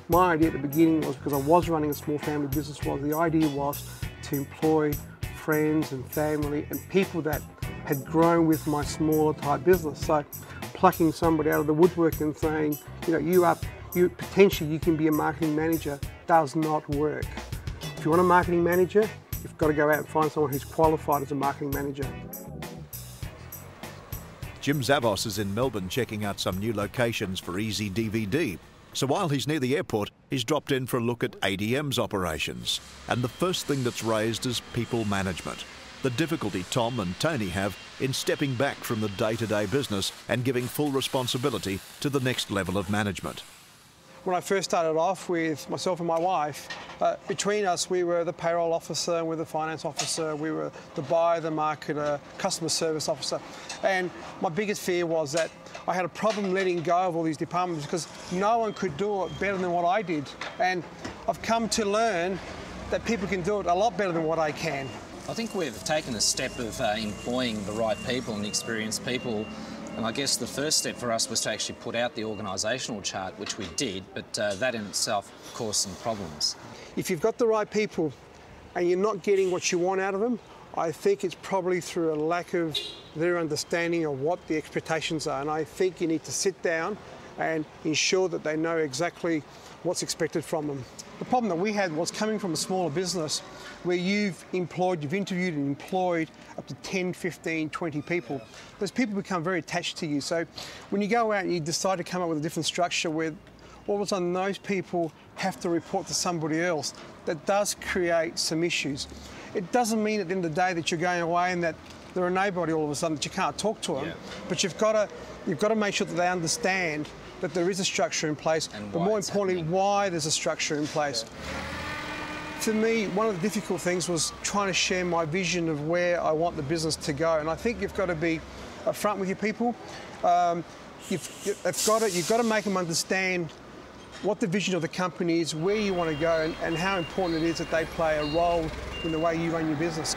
My idea at the beginning was, because I was running a small family business, the idea was to employ friends and family and people that had grown with my smaller type business. So plucking somebody out of the woodwork and saying, potentially you can be a marketing manager, does not work. If you want a marketing manager, you've got to go out and find someone who's qualified as a marketing manager. Jim Zavos is in Melbourne checking out some new locations for Easy DVD. So while he's near the airport, he's dropped in for a look at ADM's operations. And the first thing that's raised is people management. The difficulty Tom and Tony have in stepping back from the day-to-day business and giving full responsibility to the next level of management. When I first started off with myself and my wife, between us we were the payroll officer, we were the finance officer, we were the buyer, the marketer, customer service officer. And my biggest fear was that I had a problem letting go of all these departments because no one could do it better than what I did. And I've come to learn that people can do it a lot better than what I can. I think we've taken the step of employing the right people and experienced people. And I guess the first step for us was to actually put out the organisational chart, which we did, but that in itself caused some problems. If you've got the right people and you're not getting what you want out of them, I think it's probably through a lack of their understanding of what the expectations are. And I think you need to sit down and ensure that they know exactly what's expected from them. The problem that we had was coming from a smaller business where you've interviewed and employed up to 10, 15, 20 people. Those people become very attached to you. So when you go out and you decide to come up with a different structure where all of a sudden those people have to report to somebody else, that does create some issues. It doesn't mean at the end of the day that you're going away and that they're a nobody all of a sudden, that you can't talk to them. Yeah. But you've got to make sure that they understand that there is a structure in place, but more importantly, why there's a structure in place. Yeah. For me, one of the difficult things was trying to share my vision of where I want the business to go. And I think you've got to be upfront with your people. You've got to make them understand what the vision of the company is, where you want to go, and how important it is that they play a role in the way you run your business.